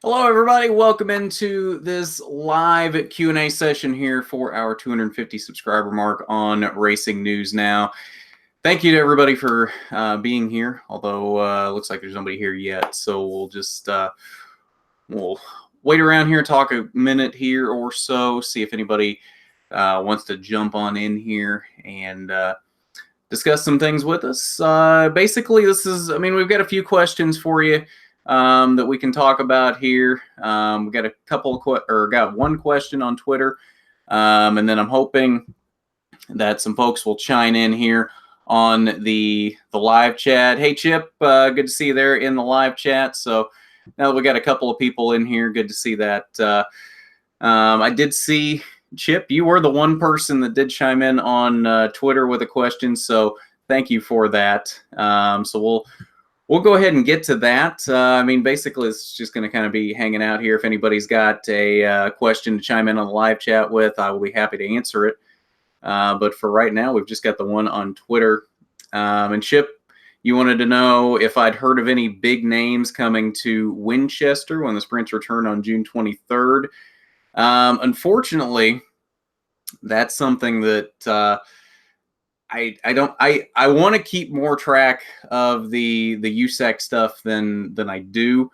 Hello, everybody. Welcome into this live Q&A session here for our 250 subscriber mark on Racing News Now. Thank you to everybody for being here, although it looks like there's nobody here yet. So we'll just we'll wait around here, talk a minute here or so, see if anybody wants to jump on in here and discuss some things with us. Basically, we've got a few questions for you that we can talk about here. We got a couple got one question on Twitter, and then I'm hoping that some folks will chime in here on the live chat. Hey, Chip, good to see you there in the live chat. So now that we got a couple of people in here, good to see that. I did see, Chip, you were the one person that did chime in on Twitter with a question, so thank you for that. So we'll go ahead and get to that. Basically, it's just going to kind of be hanging out here. If anybody's got a question to chime in on the live chat with, I will be happy to answer it. But for right now, we've just got the one on Twitter. And Chip, you wanted to know if I'd heard of any big names coming to Winchester when the sprints return on June 23rd. Unfortunately, that's something that I want to keep more track of the USAC stuff than I do.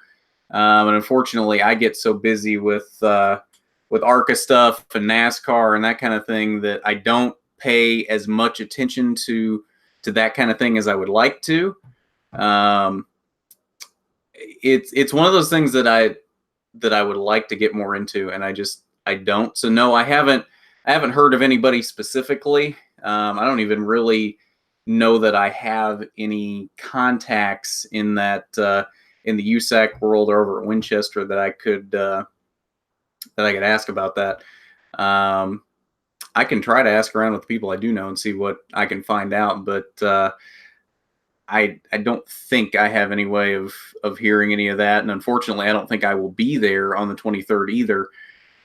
And unfortunately, I get so busy with ARCA stuff and NASCAR and that kind of thing that I don't pay as much attention to that kind of thing as I would like to. It's one of those things that I would like to get more into, and I don't. So no, I haven't heard of anybody specifically. I don't even really know that I have any contacts in that in the USAC world or over at Winchester that I could ask about that. I can try to ask around with the people I do know and see what I can find out, but I don't think I have any way of hearing any of that. And unfortunately, I don't think I will be there on the 23rd either,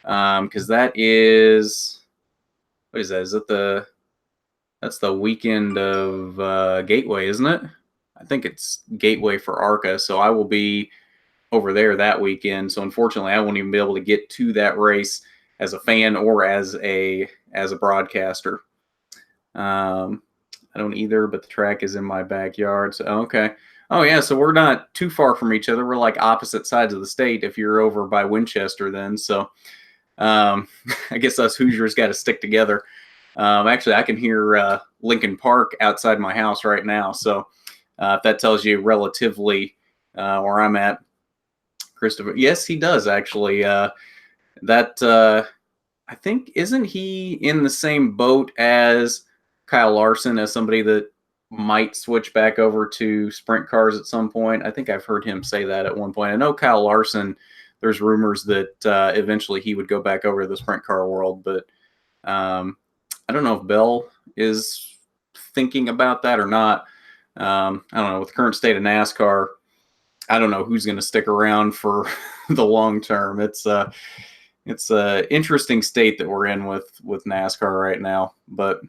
because that is, what is that? Is it that's the weekend of Gateway, isn't it? I think it's Gateway for ARCA, so I will be over there that weekend. So unfortunately, I won't even be able to get to that race as a fan or as a broadcaster. I don't either, but the track is in my backyard. So, okay. Oh, yeah. So we're not too far from each other. We're like opposite sides of the state if you're over by Winchester then. So I guess us Hoosiers got to stick together. Actually, I can hear Lincoln Park outside my house right now. So if that tells you relatively where I'm at, Christopher. Yes, he does, actually. I think, isn't he in the same boat as Kyle Larson, as somebody that might switch back over to sprint cars at some point? I think I've heard him say that at one point. I know Kyle Larson, there's rumors that eventually he would go back over to the sprint car world, but I don't know if Bell is thinking about that or not. I don't know. With the current state of NASCAR, I don't know who's going to stick around for the long term. It's an interesting state that we're in with NASCAR right now. But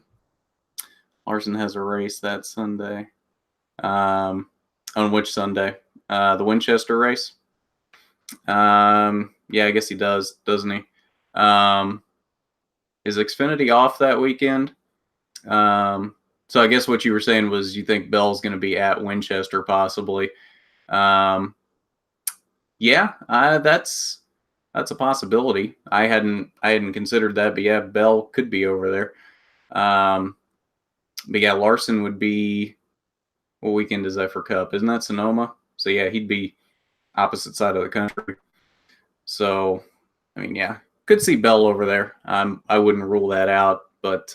Larson has a race that Sunday. On which Sunday? The Winchester race. Yeah, I guess he does, doesn't he? Is Xfinity off that weekend? So I guess what you were saying was you think Bell's going to be at Winchester possibly. Yeah, that's a possibility. I hadn't considered that, but yeah, Bell could be over there. But yeah, Larson would be, what weekend is that for Cup? Isn't that Sonoma? So yeah, he'd be opposite side of the country. So, I mean, yeah, could see Bell over there. I wouldn't rule that out, but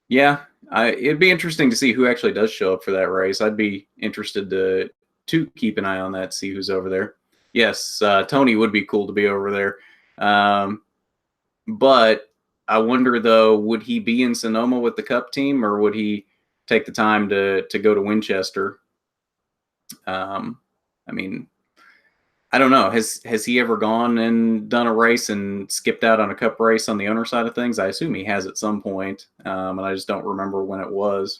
yeah, it'd be interesting to see who actually does show up for that race. I'd be interested to keep an eye on that, see who's over there. Yes, Tony would be cool to be over there. But I wonder, though, would he be in Sonoma with the Cup team, or would he take the time to go to Winchester? I mean, I don't know. Has he ever gone and done a race and skipped out on a Cup race on the owner side of things? I assume he has at some point, and I just don't remember when it was.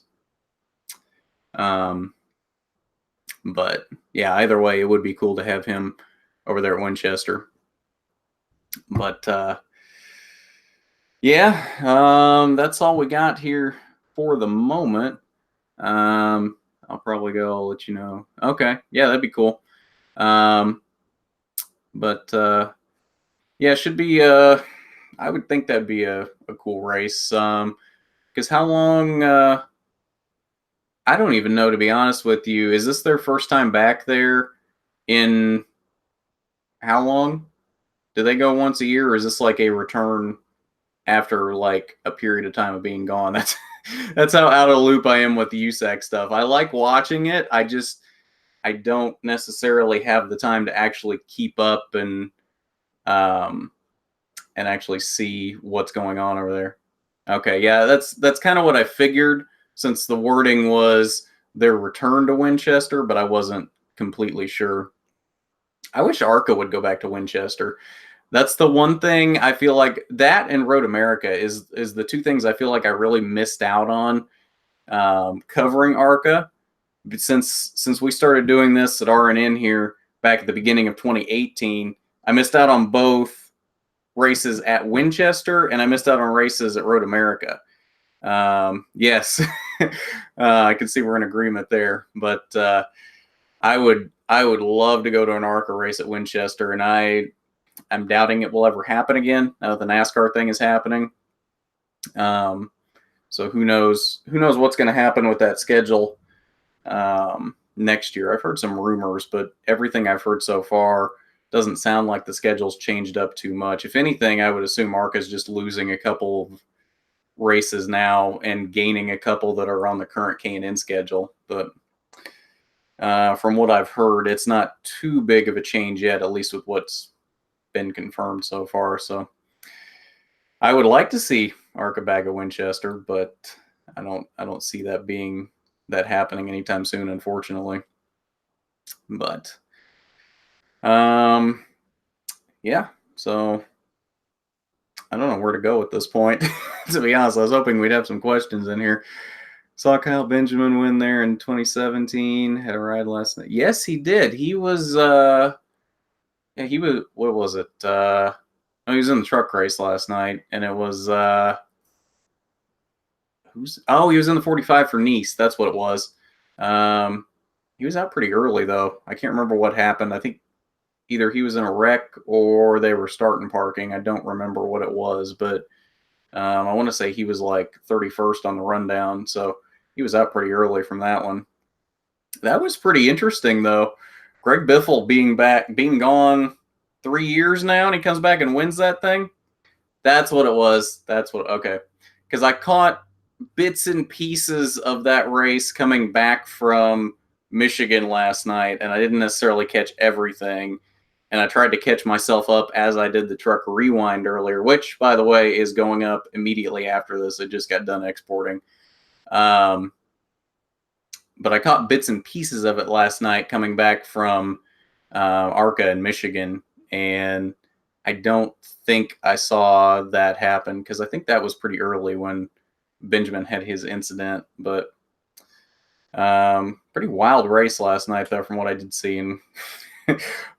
But yeah, either way, it would be cool to have him over there at Winchester. But yeah, that's all we got here for the moment. I'll probably go. I'll let you know. Okay, yeah, that'd be cool. But yeah, it should be. I would think that'd be a cool race. Because how long? I don't even know, to be honest with you. Is this their first time back there in how long? Do they go once a year, or is this like a return after like a period of time of being gone? That's how out of the loop I am with the USAC stuff. I like watching it. I don't necessarily have the time to actually keep up and actually see what's going on over there. Okay, yeah, that's kind of what I figured, since the wording was their return to Winchester, but I wasn't completely sure. I wish ARCA would go back to Winchester. That's the one thing I feel like, that and Road America is the two things I feel like I really missed out on covering ARCA. But since we started doing this at RNN here back at the beginning of 2018, I missed out on both races at Winchester, and I missed out on races at Road America. Yes, I can see we're in agreement there. But I would love to go to an ARCA race at Winchester, and I'm doubting it will ever happen again now that the NASCAR thing is happening. So who knows what's going to happen with that schedule next year. I've heard some rumors, but everything I've heard so far doesn't sound like the schedule's changed up too much. If anything, I would assume ARCA is just losing a couple of races now and gaining a couple that are on the current K&N schedule. But from what I've heard, it's not too big of a change yet, at least with what's been confirmed so far. So I would like to see ARCA back at Winchester, but I don't see that happening anytime soon, unfortunately. But yeah, so I don't know where to go at this point. To be honest, I was hoping we'd have some questions in here. Saw Kyle Benjamin win there in 2017. Had a ride last night. Yes, he did. He was yeah, he was, what was it? Oh, he was in the truck race last night, and it was he was in the 45 for Nice. That's what it was. He was out pretty early though. I can't remember what happened. I think either he was in a wreck or they were starting parking. I don't remember what it was, but I want to say he was like 31st on the rundown, so he was out pretty early from that one. That was pretty interesting though. Greg Biffle being gone 3 years now, and he comes back and wins that thing. That's what it was. Okay. Because I caught bits and pieces of that race coming back from Michigan last night, and I didn't necessarily catch everything. And I tried to catch myself up as I did the truck rewind earlier, which, by the way, is going up immediately after this. It just got done exporting. But I caught bits and pieces of it last night coming back from ARCA in Michigan, and I don't think I saw that happen because I think that was pretty early when Benjamin had his incident. But pretty wild race last night, though, from what I did see, and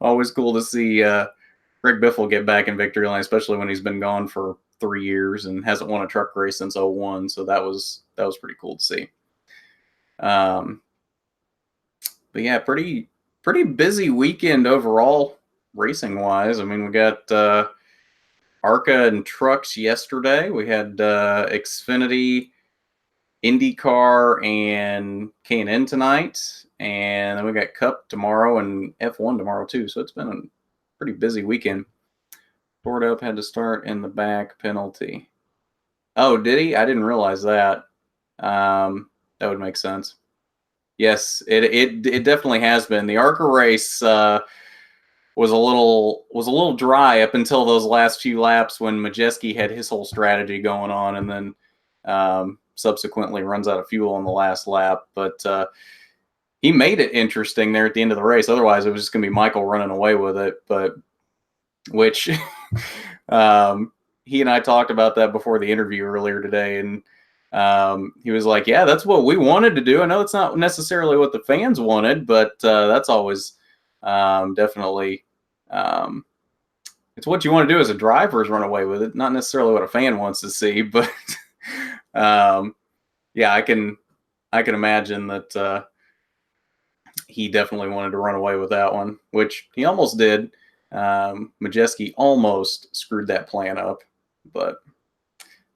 always cool to see Greg Biffle get back in victory lane, especially when he's been gone for 3 years and hasn't won a truck race since 2001. So that was pretty cool to see. But yeah, pretty busy weekend overall racing wise. I mean, we got ARCA and trucks yesterday. We had Xfinity, IndyCar, and K&N tonight. And then we got Cup tomorrow and F1 tomorrow too. So it's been a pretty busy weekend. Ford Up had to start in the back, penalty. Oh, did he? I didn't realize that. That would make sense. Yes, it definitely has been. The ARCA race was a little dry up until those last few laps when Majeski had his whole strategy going on, and then subsequently runs out of fuel on the last lap. But he made it interesting there at the end of the race. Otherwise, it was just going to be Michael running away with it. But which he and I talked about that before the interview earlier today, and he was like, yeah, that's what we wanted to do. I know it's not necessarily what the fans wanted, but that's always definitely Um, it's what you want to do as a driver is run away with it, not necessarily what a fan wants to see. But yeah, I can imagine that he definitely wanted to run away with that one, which he almost did. Majeski almost screwed that plan up, but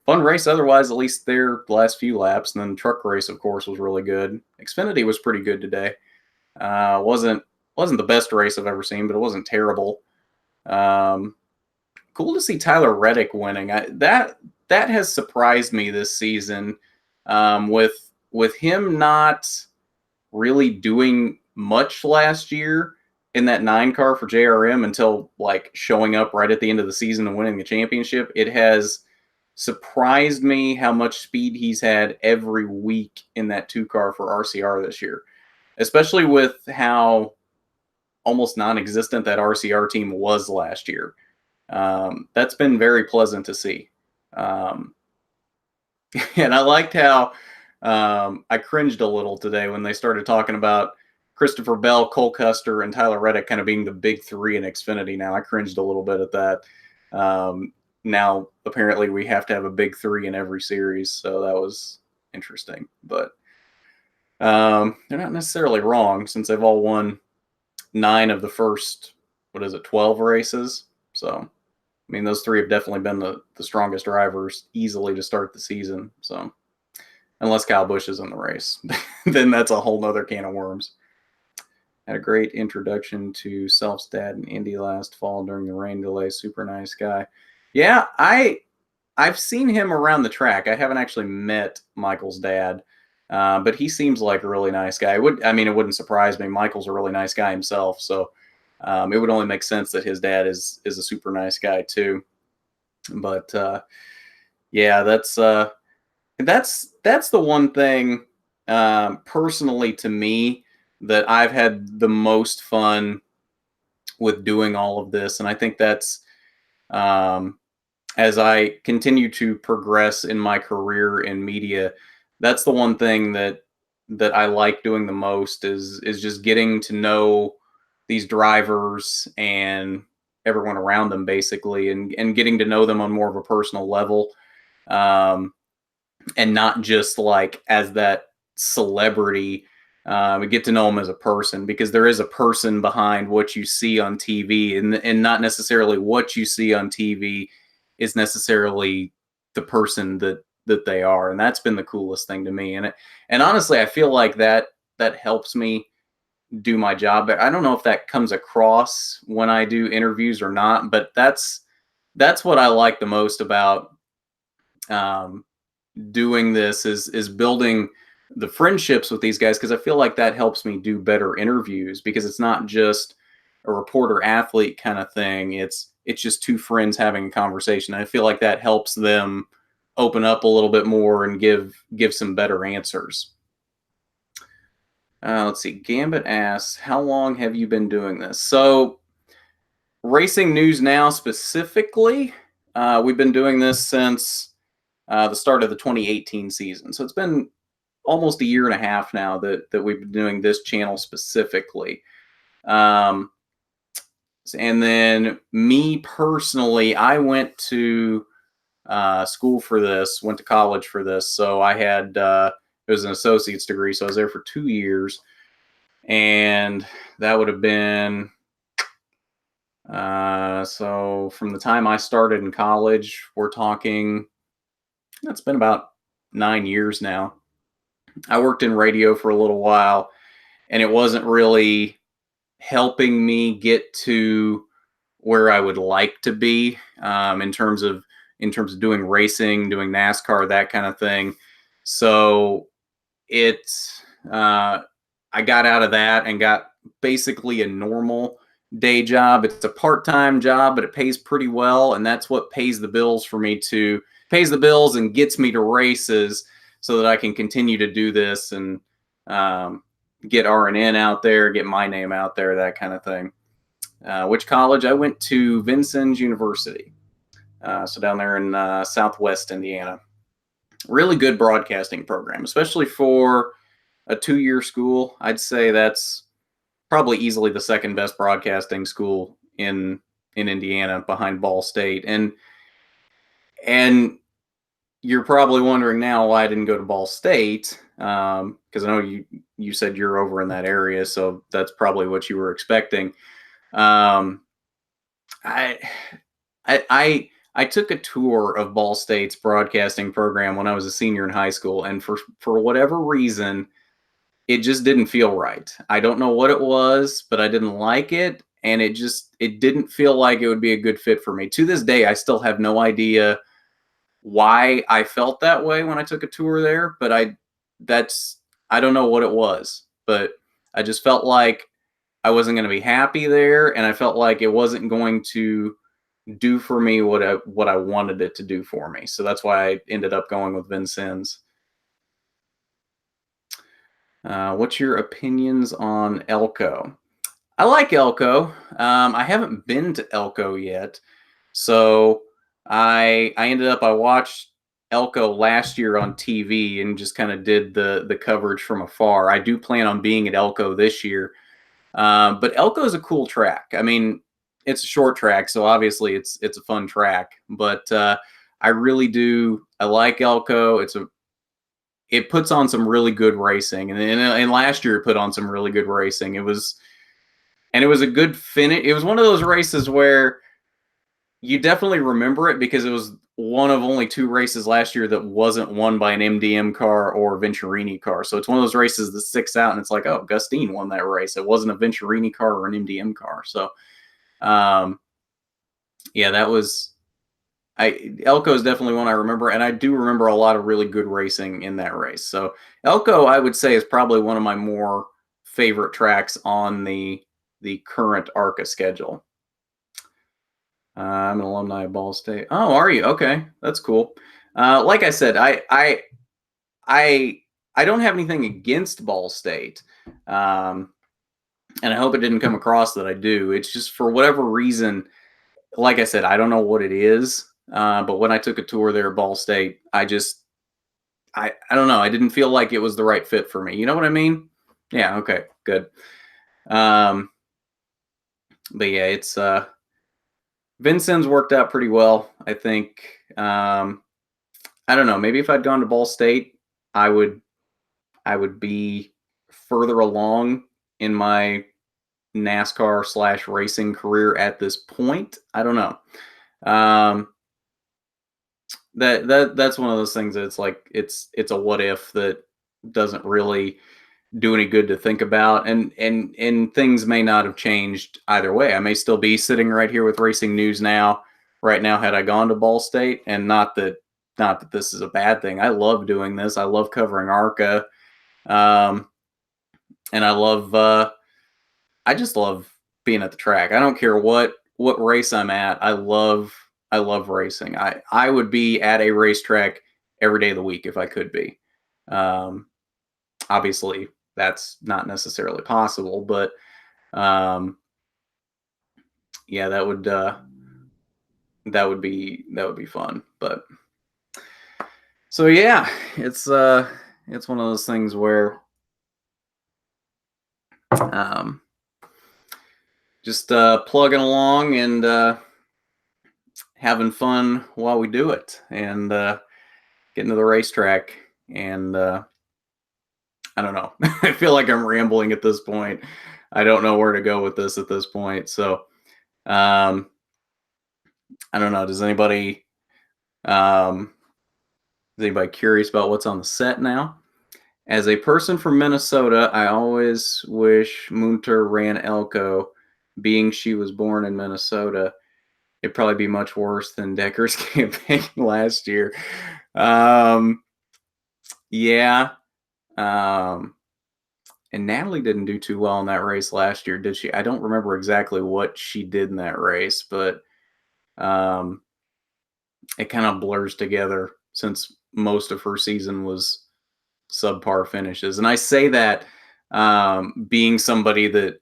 fun race otherwise, at least their last few laps. And then the truck race, of course, was really good. Xfinity was pretty good today. Wasn't the best race I've ever seen, but it wasn't terrible. Cool to see Tyler Reddick winning. That has surprised me this season. With him not really doing much last year in that 9 car for JRM until like showing up right at the end of the season and winning the championship, it has surprised me how much speed he's had every week in that 2 car for RCR this year, especially with how almost non-existent that RCR team was last year. That's been very pleasant to see. And I liked how I cringed a little today when they started talking about Christopher Bell, Cole Custer, and Tyler Reddick kind of being the big 3 in Xfinity. Now I cringed a little bit at that. Now apparently we have to have a big 3 in every series, so that was interesting. But they're not necessarily wrong since they've all won 9 of the first 12 races. So I mean, those 3 have definitely been the strongest drivers easily to start the season. So unless Kyle Busch is in the race, then that's a whole nother can of worms. Had a great introduction to Self's dad in Indy last fall during the rain delay. Super nice guy. Yeah, I've seen him around the track. I haven't actually met Michael's dad, but he seems like a really nice guy. It wouldn't surprise me. Michael's a really nice guy himself, so it would only make sense that his dad is a super nice guy too. But yeah, that's the one thing personally to me that I've had the most fun with doing all of this, and I think that's as I continue to progress in my career in media, that's the one thing that I like doing the most is just getting to know these drivers and everyone around them basically, and getting to know them on more of a personal level, and not just like as that celebrity. Get to know them as a person, because there is a person behind what you see on TV, and not necessarily what you see on TV is necessarily the person that they are. And that's been the coolest thing to me. And honestly, I feel like that helps me do my job. But I don't know if that comes across when I do interviews or not, but that's what I like the most about doing this is building the friendships with these guys, because I feel like that helps me do better interviews, because it's not just a reporter athlete kind of thing. It's just 2 friends having a conversation. I feel like that helps them open up a little bit more and give some better answers. Let's see. Gambit asks, how long have you been doing this? So Racing News Now specifically, we've been doing this since the start of the 2018 season. So it's been almost a year and a half now that we've been doing this channel specifically. And then me personally, I went to school for this, went to college for this. So I had, it was an associate's degree. So I was there for 2 years. And that would have been, so from the time I started in college, we're talking, it's been about 9 years now. I worked in radio for a little while, and it wasn't really helping me get to where I would like to be, in terms of doing racing, doing NASCAR, that kind of thing. So I got out of that and got basically a normal day job. It's a part-time job, but it pays pretty well, and that's what pays the bills for me pays the bills and gets me to races, so that I can continue to do this and get RNN out there, get my name out there, that kind of thing. Which college? I went to Vincennes University, so down there in Southwest Indiana. Really good broadcasting program, especially for a 2-year school. I'd say that's probably easily the second best broadcasting school in Indiana behind Ball State. And you're probably wondering now why I didn't go to Ball State, because I know you said you're over in that area, so that's probably what you were expecting. Um, I I took a tour of Ball State's broadcasting program when I was a senior in high school, and for whatever reason, it just didn't feel right. I don't know what it was, but I didn't like it, and it didn't feel like it would be a good fit for me. To this day, I still have no idea why I felt that way when I took a tour there, but I don't know what it was, but I just felt like I wasn't going to be happy there, and I felt like it wasn't going to do for me what I wanted it to do for me. So that's why I ended up going with Vincennes. What's your opinions on Elko? I like Elko. I haven't been to Elko yet, so I watched Elko last year on TV and just kind of did the coverage from afar. I do plan on being at Elko this year, but Elko is a cool track. I mean, it's a short track, so obviously it's a fun track. But I really do. I like Elko. It puts on some really good racing, and last year it put on some really good racing. It was a good finish. It was one of those races where you definitely remember it because it was one of only 2 races last year that wasn't won by an MDM car or Venturini car. So it's one of those races that sticks out, and it's like, oh, Gustine won that race. It wasn't a Venturini car or an MDM car. So, yeah, that was. Elko is definitely one I remember, and I do remember a lot of really good racing in that race. So Elko, I would say, is probably one of my more favorite tracks on the current ARCA schedule. I'm an alumni of Ball State. Oh, are you? Okay, that's cool. Like I said, I don't have anything against Ball State, and I hope it didn't come across that I do. It's just for whatever reason, like I said, I don't know what it is. But when I took a tour there at Ball State, I don't know. I didn't feel like it was the right fit for me. You know what I mean? Yeah. Okay. Good. But yeah, it's Vincennes worked out pretty well, I think. I don't know. Maybe if I'd gone to Ball State, I would be further along in my NASCAR / racing career at this point. I don't know. That's one of those things that it's like it's a what if that doesn't really do any good to think about, and things may not have changed either way. I may still be sitting right here with Racing News now right now had I gone to Ball State, and not that this is a bad thing. I love doing this. I love covering ARCA, and I just love being at the track. I don't care what race I'm at. I love racing. I would be at a racetrack every day of the week if I could be. Obviously, that's not necessarily possible, but yeah, that would be fun. But so yeah, it's one of those things where just plugging along and having fun while we do it, and getting to the racetrack. And I don't know. I feel like I'm rambling at this point. I don't know where to go with this at this point. So I don't know. Does anybody curious about what's on the set now? As a person from Minnesota, I always wish Munter ran Elko, being she was born in Minnesota. It'd probably be much worse than Decker's campaign last year. Yeah. And Natalie didn't do too well in that race last year, did she? I don't remember exactly what she did in that race, but it kind of blurs together since most of her season was subpar finishes. And I say that being somebody that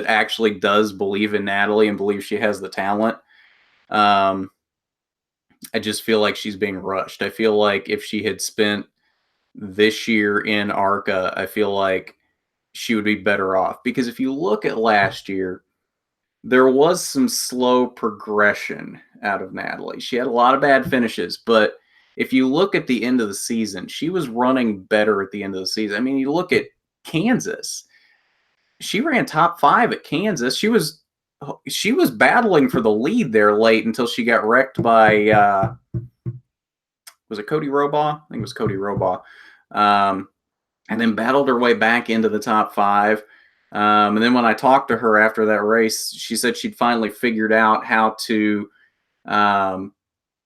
actually does believe in Natalie and believes she has the talent. I just feel like she's being rushed. I feel like if she had spent this year in ARCA, I feel like she would be better off. Because if you look at last year, there was some slow progression out of Natalie. She had a lot of bad finishes, but if you look at the end of the season, she was running better at the end of the season. I mean, you look at Kansas. She ran top 5 at Kansas. She was battling for the lead there late until she got wrecked by was it Cody Robaugh? I think it was Cody Robaugh. And then battled her way back into the top 5. And then when I talked to her after that race, she said she'd finally figured out how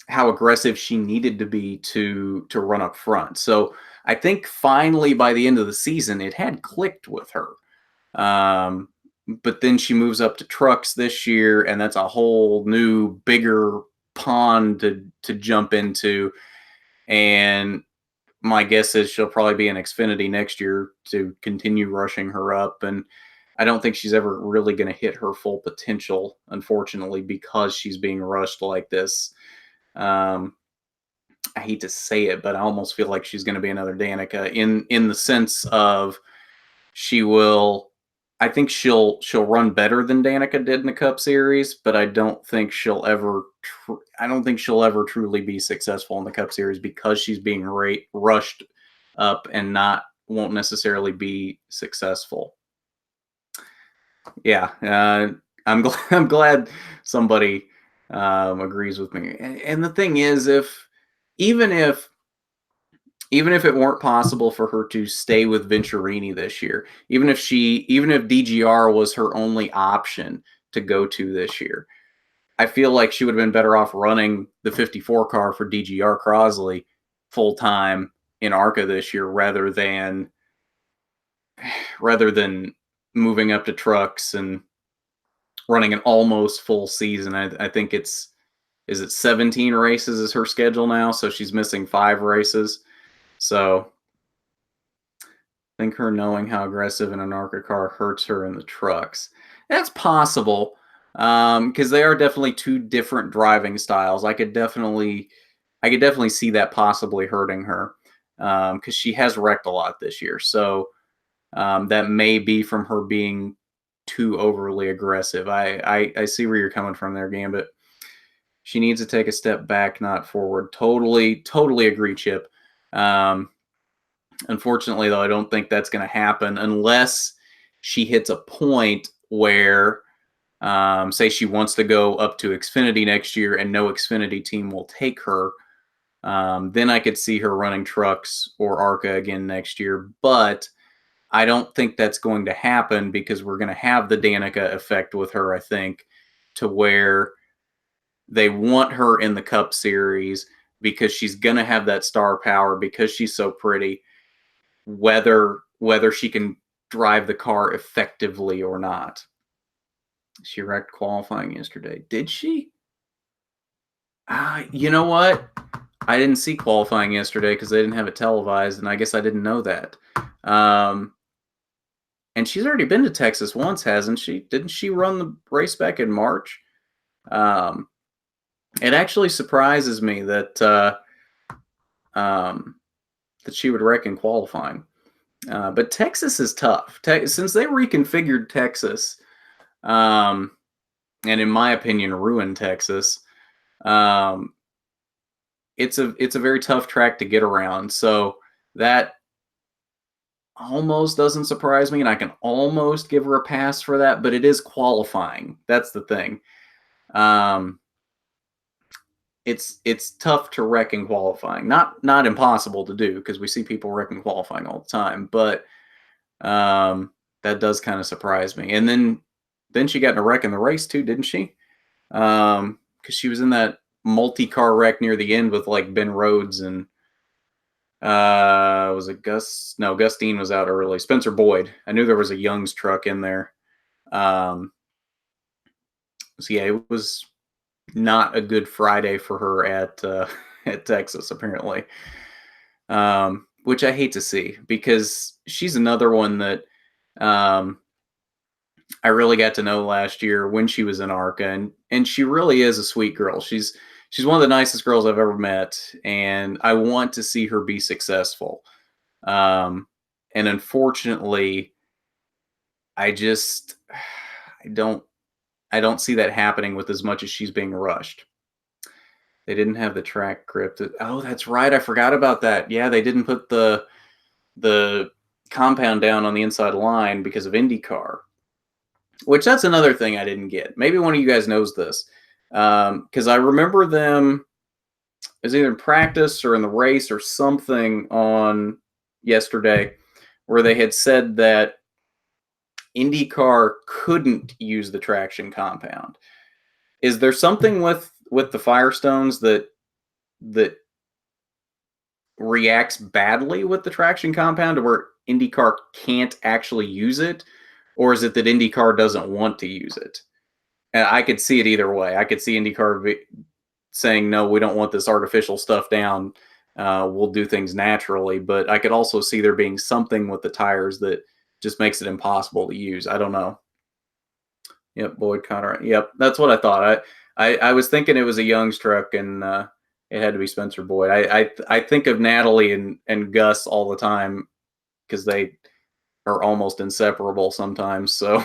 aggressive she needed to be to run up front. So I think finally by the end of the season, it had clicked with her. But then she moves up to trucks this year, and that's a whole new, bigger pond to jump into. And my guess is she'll probably be in Xfinity next year to continue rushing her up. And I don't think she's ever really going to hit her full potential, unfortunately, because she's being rushed like this. I hate to say it, but I almost feel like she's going to be another Danica in the sense of I think she'll run better than Danica did in the Cup Series, but I don't think she'll ever truly be successful in the Cup Series because she's being rushed up and won't necessarily be successful. Yeah, I'm glad somebody agrees with me. And the thing is, even if it weren't possible for her to stay with Venturini this year, even if DGR was her only option to go to this year, I feel like she would have been better off running the 54 car for DGR Crosley full time in ARCA this year rather than moving up to trucks and running an almost full season. I think is it 17 races is her schedule now, so she's missing 5 races. So I think her knowing how aggressive in an ARCA car hurts her in the trucks. That's possible because they are definitely 2 different driving styles. I could definitely see that possibly hurting her because she has wrecked a lot this year. So that may be from her being too overly aggressive. I see where you're coming from there, Gambit. She needs to take a step back, not forward. Totally agree, Chip. Unfortunately, though, I don't think that's going to happen unless she hits a point where, say, she wants to go up to Xfinity next year and no Xfinity team will take her. Then I could see her running trucks or ARCA again next year. But I don't think that's going to happen because we're going to have the Danica effect with her, I think, to where they want her in the Cup Series because she's going to have that star power because she's so pretty, whether she can drive the car effectively or not. She wrecked qualifying yesterday. Did she? You know what? I didn't see qualifying yesterday because they didn't have it televised, and I guess I didn't know that. And she's already been to Texas once, hasn't she? Didn't she run the race back in March? It actually surprises me that she would wreck in qualifying. But Texas is tough. Since they reconfigured Texas, and in my opinion, ruined Texas, it's a very tough track to get around. So that almost doesn't surprise me, and I can almost give her a pass for that, but it is qualifying. That's the thing. It's tough to wreck in qualifying. Not impossible to do because we see people wrecking qualifying all the time, but that does kind of surprise me. And then she got in a wreck in the race too, didn't she? Because she was in that multi-car wreck near the end with like Ben Rhodes and was it Gus? No, Gus Dean was out early. Spencer Boyd. I knew there was a Young's truck in there. So yeah, it was not a good Friday for her at Texas, apparently. Which I hate to see because she's another one that I really got to know last year when she was in ARCA, and she really is a sweet girl. She's one of the nicest girls I've ever met, and I want to see her be successful. And unfortunately, I don't I don't see that happening with as much as she's being rushed. They didn't have the track grip. Oh, that's right. I forgot about that. Yeah, they didn't put the compound down on the inside line because of IndyCar, which that's another thing I didn't get. Maybe one of you guys knows this, because I remember them, it was either in practice or in the race or something on yesterday, where they had said that IndyCar couldn't use the traction compound. Is there something with the Firestones that reacts badly with the traction compound to where IndyCar can't actually use it? Or is it that IndyCar doesn't want to use it? And I could see it either way. I could see IndyCar saying, no, we don't want this artificial stuff down. We'll do things naturally. But I could also see there being something with the tires that just makes it impossible to use. I don't know. Yep, Boyd Connor. Yep, that's what I thought. I was thinking it was a Young's truck, and it had to be Spencer Boyd. I think of Natalie and Gus all the time because they are almost inseparable sometimes. So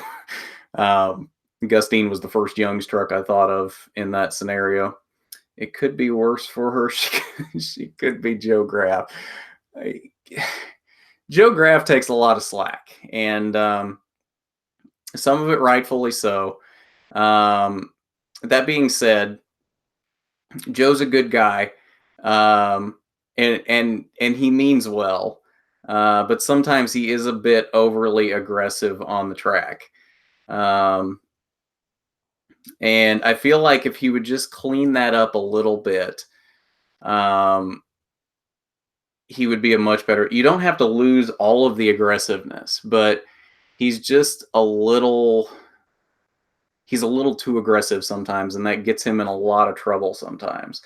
Gustine was the first Young's truck I thought of in that scenario. It could be worse for her. She could be Joe Graf. Joe Graf takes a lot of slack, and some of it rightfully so. That being said, Joe's a good guy, and he means well, but sometimes he is a bit overly aggressive on the track. And I feel like if he would just clean that up a little bit, he would be a much better. You don't have to lose all of the aggressiveness, but he's just a little. He's a little too aggressive sometimes, and that gets him in a lot of trouble sometimes.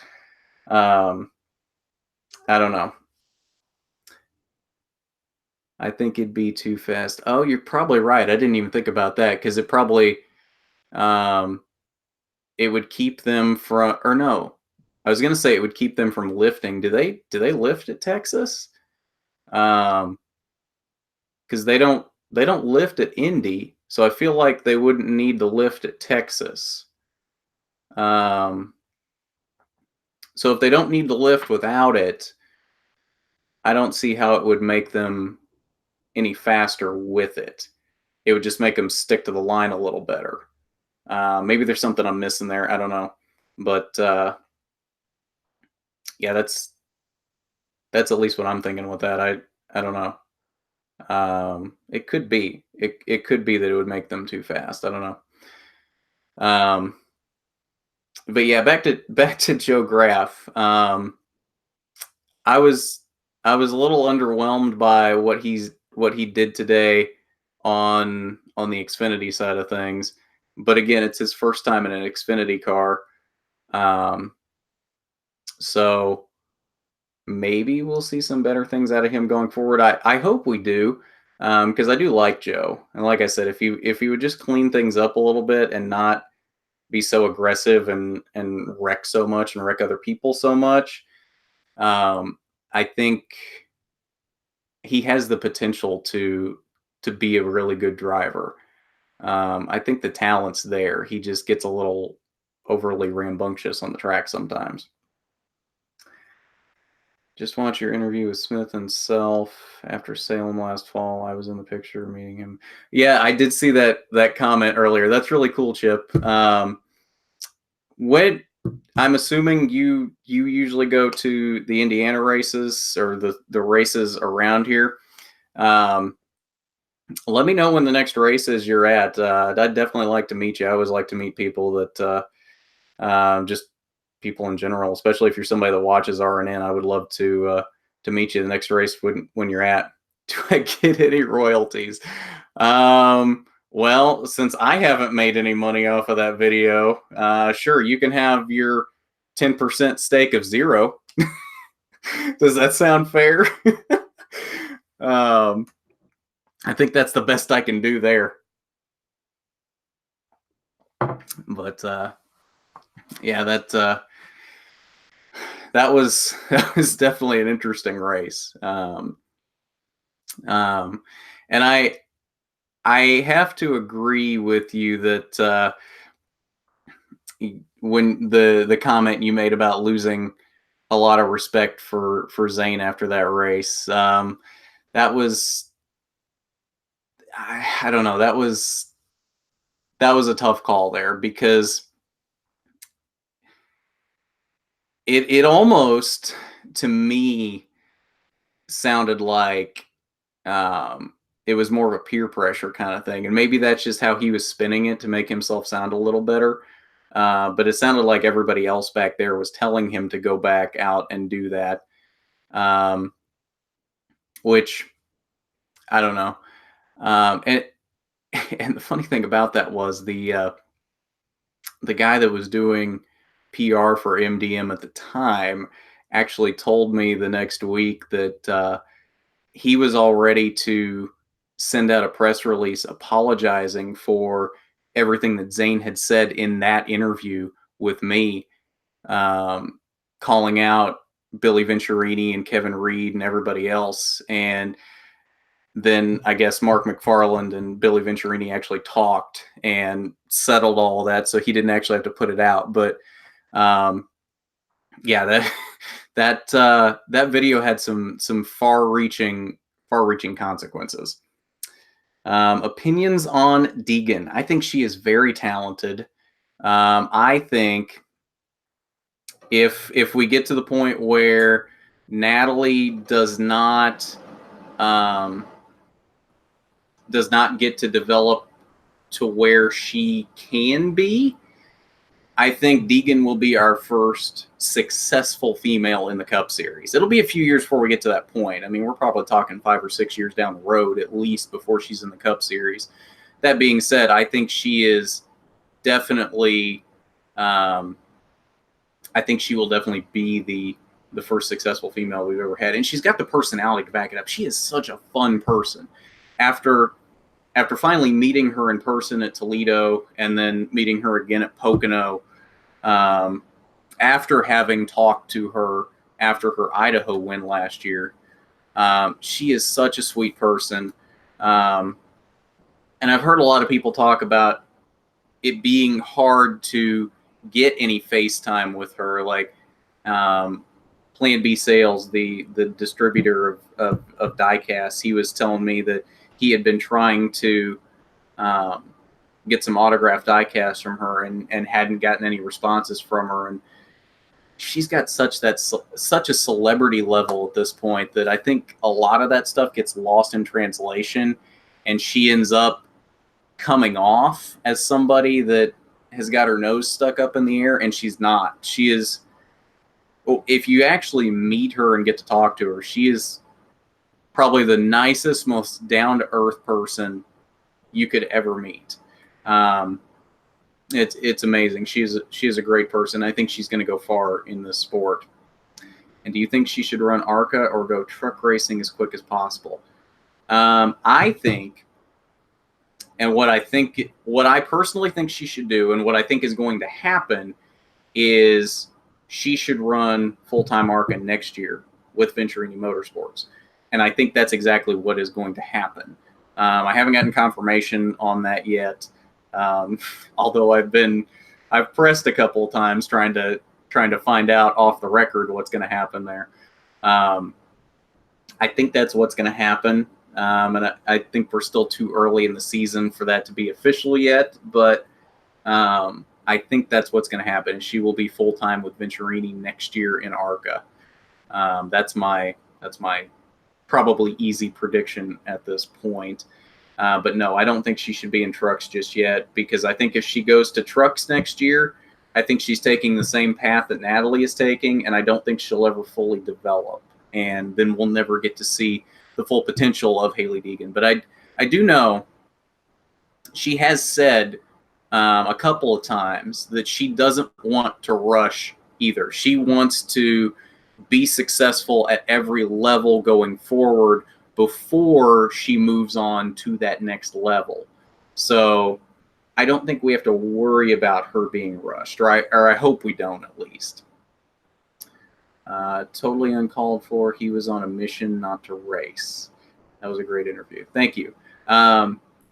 I don't know. I think it'd be too fast. Oh, you're probably right. I didn't even think about that because it probably it would keep them from, or no, I was gonna say it would keep them from lifting. Do they lift at Texas? Because they don't lift at Indy, so I feel like they wouldn't need the lift at Texas. So if they don't need the lift without it, I don't see how it would make them any faster with it. It would just make them stick to the line a little better. Maybe there's something I'm missing there. I don't know, but yeah, that's at least what I'm thinking with that. I don't know. It could be. It could be that it would make them too fast. I don't know. But yeah, back to Joe Graf. I was I was a little underwhelmed by what he did today on the Xfinity side of things. But again, it's his first time in an Xfinity car. Um, so maybe we'll see some better things out of him going forward. I hope we do, because I do like Joe. And like I said, if he would just clean things up a little bit and not be so aggressive and wreck so much and wreck other people so much, I think he has the potential to be a really good driver. I think the talent's there. He just gets a little overly rambunctious on the track sometimes. Just watch your interview with Smith and Self after Salem last fall. I was in the picture meeting him. Yeah, I did see that comment earlier. That's really cool, Chip. When I'm assuming you usually go to the Indiana races or the races around here. Let me know when the next race is you're at. I'd definitely like to meet you. I always like to meet people that just people in general, especially if you're somebody that watches RNN. I would love to meet you the next race when you're at. Do I get any royalties? Well, since I haven't made any money off of that video, sure, you can have your 10% stake of 0. Does that sound fair? I think that's the best I can do there. But yeah, that was definitely an interesting race. And I have to agree with you that when the comment you made about losing a lot of respect for Zane after that race, that was I don't know, that was a tough call there, because it almost, to me, sounded like it was more of a peer pressure kind of thing, and maybe that's just how he was spinning it to make himself sound a little better. But it sounded like everybody else back there was telling him to go back out and do that, um, which I don't know. And and the funny thing about that was the guy that was doing PR for MDM at the time actually told me the next week that he was all ready to send out a press release apologizing for everything that Zane had said in that interview with me, um, calling out Billy Venturini and Kevin Reed and everybody else. And then I guess Mark McFarland and Billy Venturini actually talked and settled all that, so he didn't actually have to put it out. But um, yeah, that video had some far-reaching consequences. Opinions on Deegan. I think she is very talented. I think if we get to the point where Natalie does not get to develop to where she can be, I think Deegan will be our first successful female in the Cup Series. It'll be a few years before we get to that point. I mean, we're probably talking 5 or 6 years down the road at least before she's in the Cup Series. That being said, I think she is definitely, I think she will definitely be the first successful female we've ever had. And she's got the personality to back it up. She is such a fun person. After finally meeting her in person at Toledo and then meeting her again at Pocono, after having talked to her after her Idaho win last year, she is such a sweet person. And I've heard a lot of people talk about it being hard to get any FaceTime with her. Like Plan B Sales, the distributor of diecast, he was telling me that he had been trying to get some autographed diecast from her and hadn't gotten any responses from her. And she's got such a celebrity level at this point that I think a lot of that stuff gets lost in translation, and she ends up coming off as somebody that has got her nose stuck up in the air, and she's not. She is, if you actually meet her and get to talk to her, she is probably the nicest, most down-to-earth person you could ever meet. It's amazing. She is a great person. I think she's going to go far in this sport. And do you think she should run ARCA or go truck racing as quick as possible? I think, and what I personally think she should do, and what I think is going to happen, is she should run full-time ARCA next year with Venturini Motorsports. And I think that's exactly what is going to happen. I haven't gotten confirmation on that yet, although I've pressed a couple of times trying to find out off the record what's going to happen there. I think that's what's going to happen, and I think we're still too early in the season for that to be official yet, but I think that's what's going to happen. She will be full-time with Venturini next year in ARCA. That's my probably easy prediction at this point. But no, I don't think she should be in trucks just yet, because I think if she goes to trucks next year, I think she's taking the same path that Natalie is taking, and I don't think she'll ever fully develop. And then we'll never get to see the full potential of Hailie Deegan. But I do know she has said a couple of times that she doesn't want to rush either. She wants to be successful at every level going forward before she moves on to that next level. So I don't think we have to worry about her being rushed, or I hope we don't, at least. Totally uncalled for. He was on a mission not to race. That was a great interview. Thank you.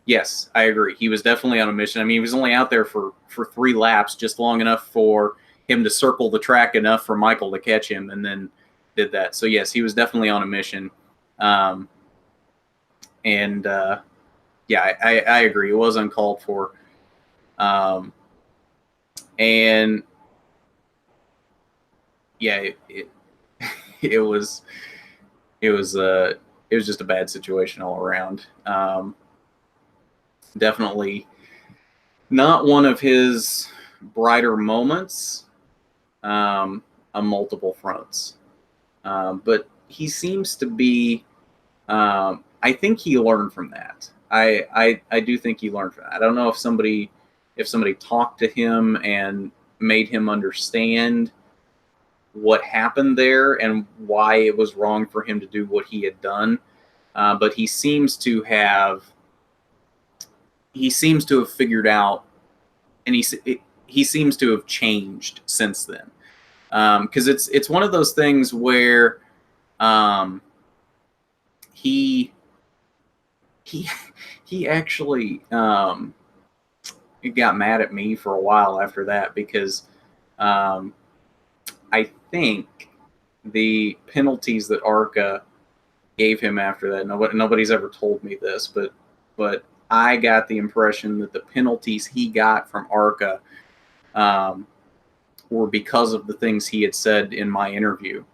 Yes, I agree. He was definitely on a mission. I mean, he was only out there for 3 laps, just long enough for him to circle the track enough for Michael to catch him, and then did that. So yes, he was definitely on a mission. Um, and yeah, I agree. It was uncalled for. And yeah, it was just a bad situation all around. Definitely not one of his brighter moments on multiple fronts. But he seems to be. I think he learned from that. I do think he learned from that. I don't know if somebody talked to him and made him understand what happened there and why it was wrong for him to do what he had done. But he seems to have figured out, and he seems to have changed since then. Because it's one of those things where he actually got mad at me for a while after that, because I think the penalties that ARCA gave him after that, nobody's ever told me this, but I got the impression that the penalties he got from ARCA were because of the things he had said in my interview,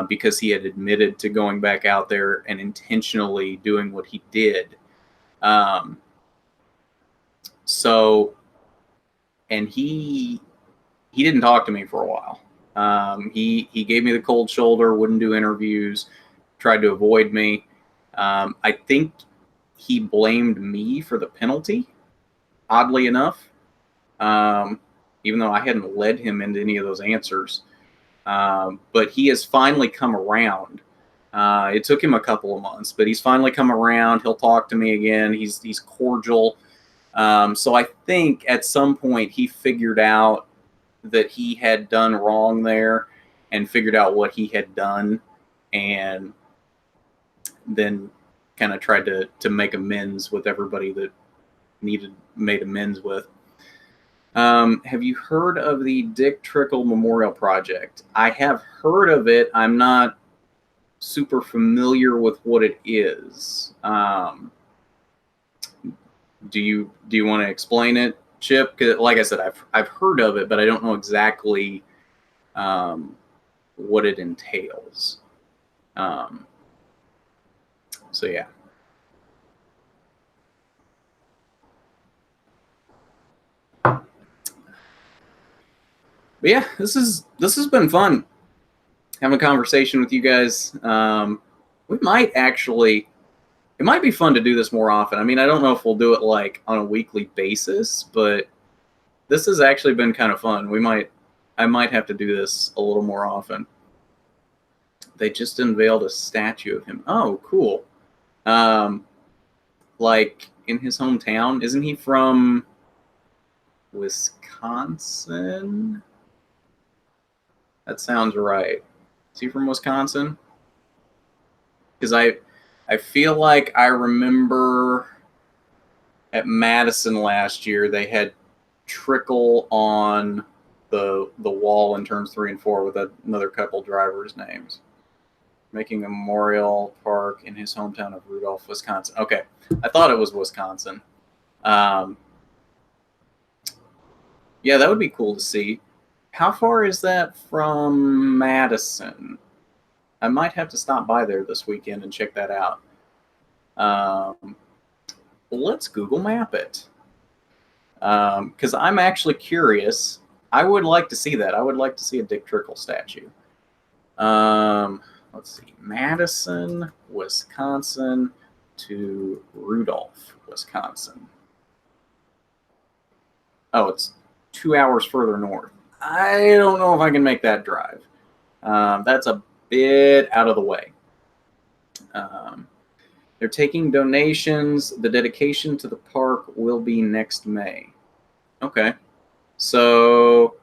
because he had admitted to going back out there and intentionally doing what he did. So, and he didn't talk to me for a while. He gave me the cold shoulder, wouldn't do interviews, tried to avoid me. I think he blamed me for the penalty, oddly enough, even though I hadn't led him into any of those answers. But he has finally come around. It took him a couple of months, but he's finally come around. He'll talk to me again. He's cordial. So I think at some point he figured out that he had done wrong there and figured out what he had done, and then kind of tried to make amends with everybody that made amends with. Have you heard of the Dick Trickle Memorial Project? I have heard of it. I'm not super familiar with what it is. Do you want to explain it, Chip? Because, like I said, I've heard of it, but I don't know exactly what it entails. So yeah. But yeah, this has been fun having a conversation with you guys. We might actually. It might be fun to do this more often. I mean, I don't know if we'll do it like on a weekly basis, but this has actually been kind of fun. I might have to do this a little more often. They just unveiled a statue of him. Oh, cool. Like in his hometown. Isn't he from Wisconsin? That sounds right. Is he from Wisconsin? Because I feel like I remember at Madison last year they had Trickle on the wall in turns 3 and 4 with another couple drivers' names, making a memorial park in his hometown of Rudolph, Wisconsin. Okay, I thought it was Wisconsin. Yeah, that would be cool to see. How far is that from Madison? I might have to stop by there this weekend and check that out. Let's Google Map it. Because I'm actually curious. I would like to see that. I would like to see a Dick Trickle statue. Let's see. Madison, Wisconsin to Rudolph, Wisconsin. Oh, it's 2 hours further north. I don't know if I can make that drive. That's a bit out of the way. They're taking donations. The dedication to the park will be next May. Okay. So,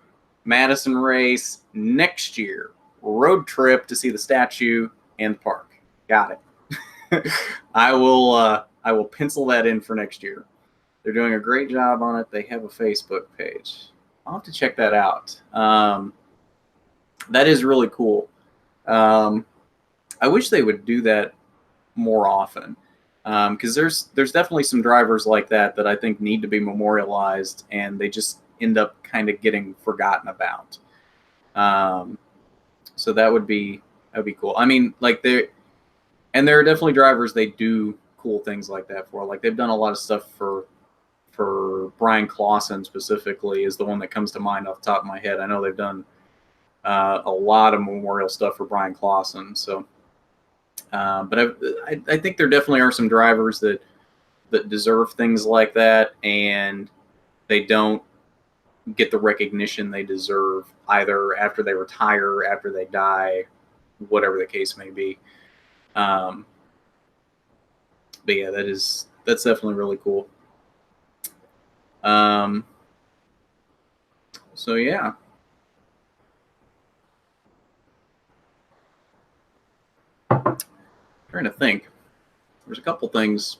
Madison race next year. Road trip to see the statue and the park. Got it. I will I will pencil that in for next year. They're doing a great job on it. They have a Facebook page. I'll have to check that out. That is really cool. I wish they would do that more often, because there's definitely some drivers like that I think need to be memorialized, and they just end up kind of getting forgotten about. So that'd be cool. I mean, like there are definitely drivers they do cool things like that for. Like they've done a lot of stuff for Brian Clausen specifically is the one that comes to mind off the top of my head. I know they've done a lot of memorial stuff for Brian Clausen. So, but I think there definitely are some drivers that deserve things like that, and they don't get the recognition they deserve either after they retire, after they die, whatever the case may be. But yeah, that's definitely really cool. So yeah. Trying to think. There's a couple things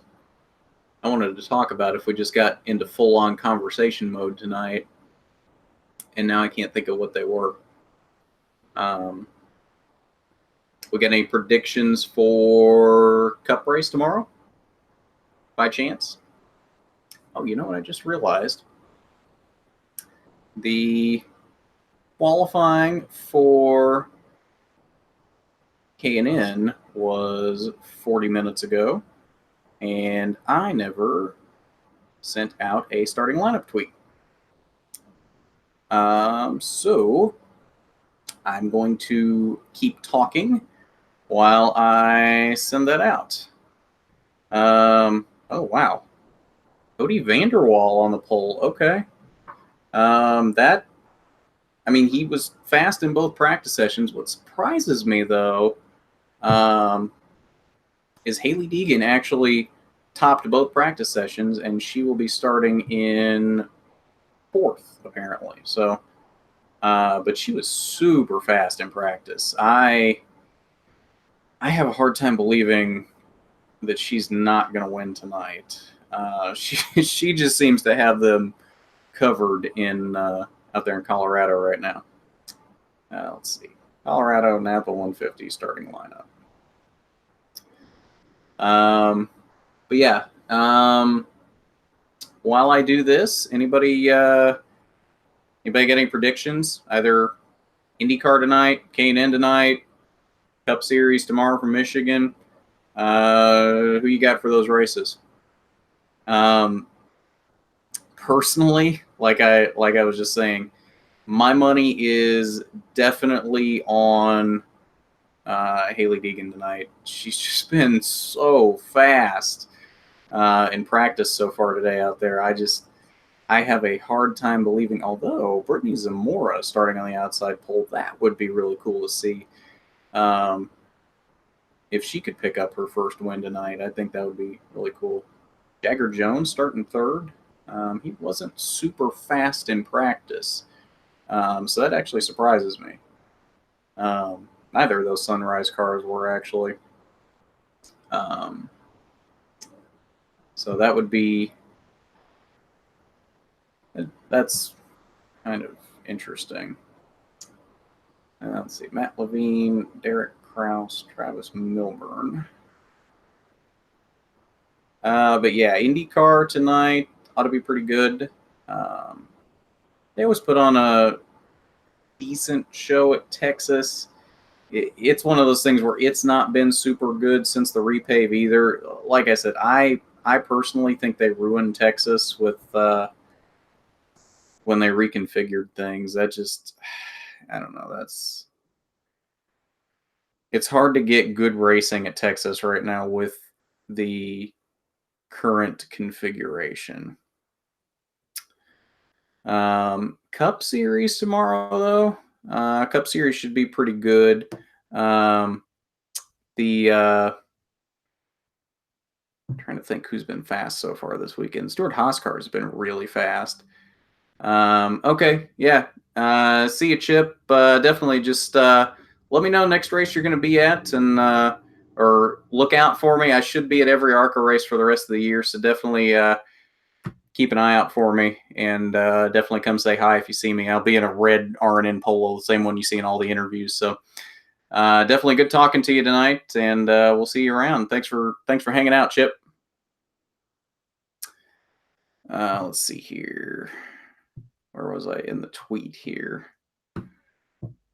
I wanted to talk about if we just got into full-on conversation mode tonight, and now I can't think of what they were. We got any predictions for Cup race tomorrow? By chance? Oh, you know what I just realized? The qualifying for K&N was 40 minutes ago, and I never sent out a starting lineup tweet. So I'm going to keep talking while I send that out. Oh, wow. Cody Vanderwall on the pole. Okay. He was fast in both practice sessions. What surprises me, though, is Hailie Deegan actually topped both practice sessions, and she will be starting in 4th, apparently. So, but she was super fast in practice. I have a hard time believing that she's not going to win tonight. She just seems to have them covered in out there in Colorado right now. Let's see. Colorado Napa 150 starting lineup. But yeah. While I do this, anybody got any predictions? Either IndyCar tonight, K&N tonight, Cup Series tomorrow from Michigan. Who you got for those races? Personally, like I was just saying, my money is definitely on Hailie Deegan tonight. She's just been so fast in practice so far today out there. I have a hard time believing, although Brittany Zamora starting on the outside pole, that would be really cool to see. If she could pick up her first win tonight, I think that would be really cool. Jagger Jones starting 3rd. He wasn't super fast in practice, so that actually surprises me. Neither of those Sunrise cars were actually. So that would be, that's kind of interesting. Let's see, Matt Levine, Derek Kraus, Travis Milburn. But yeah, IndyCar tonight ought to be pretty good. They always put on a decent show at Texas. It's one of those things where it's not been super good since the repave either. Like I said, I personally think they ruined Texas with when they reconfigured things. That just, I don't know. It's hard to get good racing at Texas right now with the current configuration. Cup Series tomorrow, though. Cup Series should be pretty good. I'm trying to think who's been fast so far this weekend. Stuart Hoskar has been really fast. Okay, yeah. See you, Chip. Definitely just let me know next race you're going to be at, and or look out for me. I should be at every ARCA race for the rest of the year, so definitely keep an eye out for me, and definitely come say hi if you see me. I'll be in a red RNN polo, the same one you see in all the interviews. So definitely good talking to you tonight, and we'll see you around. Thanks for hanging out, Chip. Let's see here. Where was I in the tweet here?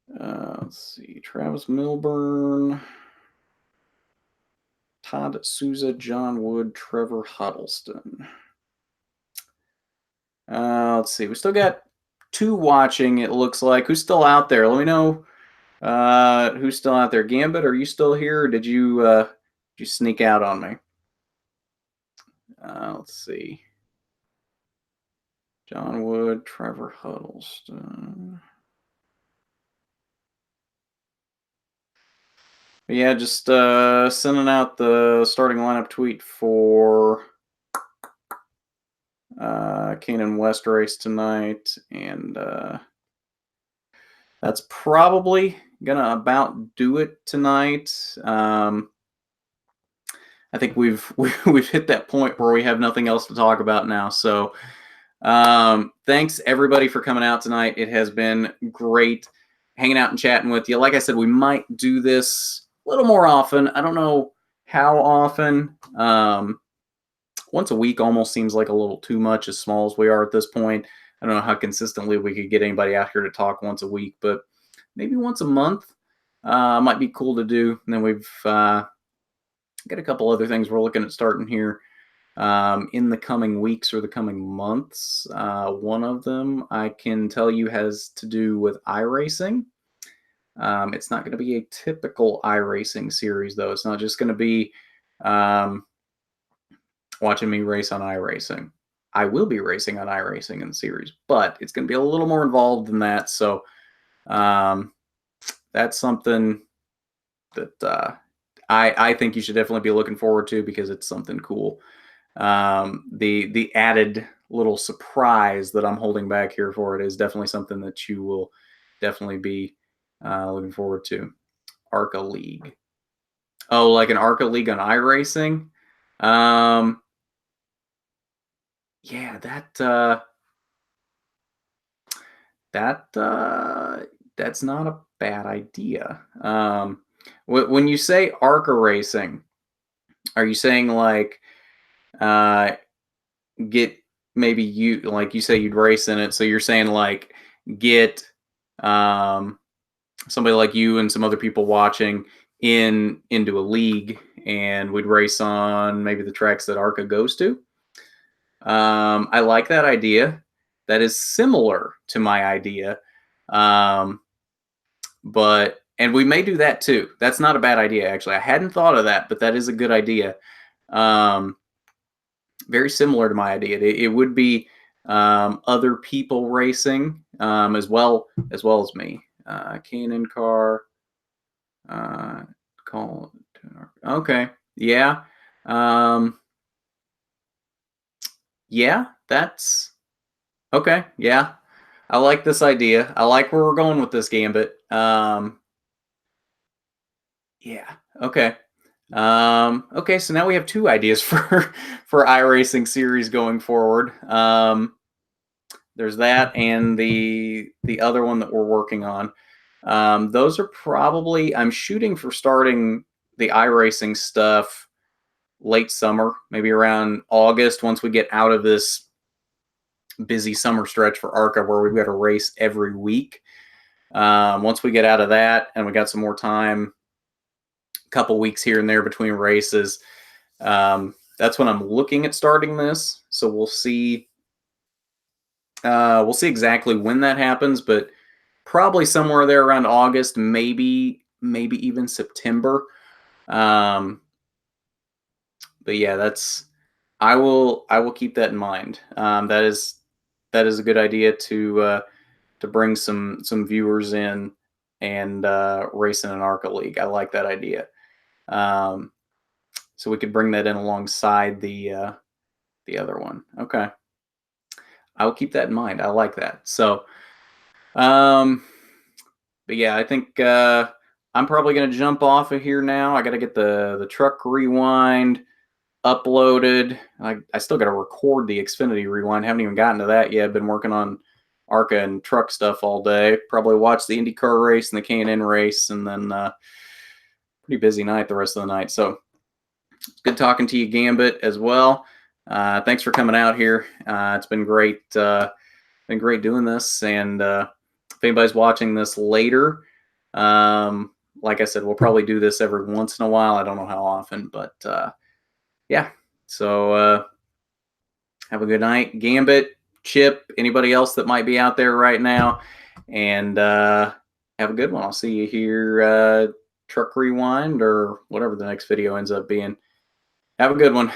Let's see. Travis Milburn, Todd Souza, John Wood, Trevor Huddleston. Let's see. We still got 2 watching, it looks like. Who's still out there? Let me know who's still out there. Gambit, are you still here, or did you sneak out on me? Let's see. John Wood, Trevor Huddleston. But yeah, just sending out the starting lineup tweet for Canaan West race tonight, and that's probably gonna about do it tonight. I think we've hit that point where we have nothing else to talk about now. So thanks everybody for coming out tonight. It has been great hanging out and chatting with you. Like I said, we might do this a little more often. I don't know how often. Once a week almost seems like a little too much, as small as we are at this point. I don't know how consistently we could get anybody out here to talk once a week, but maybe once a month might be cool to do. And then we've got a couple other things we're looking at starting here in the coming weeks or the coming months. One of them I can tell you has to do with iRacing. It's not going to be a typical iRacing series, though. It's not just going to be watching me race on iRacing. I will be racing on iRacing in the series, but it's going to be a little more involved than that. So that's something that I think you should definitely be looking forward to, because it's something cool. The added little surprise that I'm holding back here for it is definitely something that you will definitely be looking forward to. ARCA League. Oh, like an ARCA League on iRacing? Yeah, that's not a bad idea. When you say ARCA racing, are you saying like get maybe you, like you say you'd race in it, so you're saying like get somebody like you and some other people watching into a league, and we'd race on maybe the tracks that ARCA goes to? I like that idea. That is similar to my idea. And we may do that too. That's not a bad idea, actually. I hadn't thought of that, but that is a good idea. Very similar to my idea. It would be other people racing as well as me. Canaan car. Call. Okay. Yeah. Yeah, that's okay. Yeah, I like this idea. I like where we're going with this, Gambit. Yeah. Okay. Okay. So now we have 2 ideas for iRacing series going forward. There's that, and the other one that we're working on. Those are probably, I'm shooting for starting the iRacing stuff late summer, maybe around August, once we get out of this busy summer stretch for ARCA where we've got a race every week. Once we get out of that and we got some more time, a couple weeks here and there between races, that's when I'm looking at starting this. So we'll see. We'll see exactly when that happens, but probably somewhere there around August, maybe even September. But yeah, I will keep that in mind. That is a good idea to bring some viewers in and race in an ARCA league. I like that idea. So we could bring that in alongside the other one. Okay, I will keep that in mind. I like that. So, but yeah, I think I'm probably going to jump off of here now. I got to get the Truck Rewind uploaded. I still got to record the Xfinity Rewind. Haven't even gotten to that yet. Been working on ARCA and truck stuff all day. Probably watch the IndyCar race and the K&N race, and then pretty busy night the rest of the night. So it's good talking to you, Gambit, as well. Thanks for coming out here. It's been great. Been great doing this. And if anybody's watching this later, like I said, we'll probably do this every once in a while. I don't know how often, but yeah. So have a good night, Gambit, Chip, anybody else that might be out there right now, and have a good one. I'll see you here, Truck Rewind, or whatever the next video ends up being. Have a good one.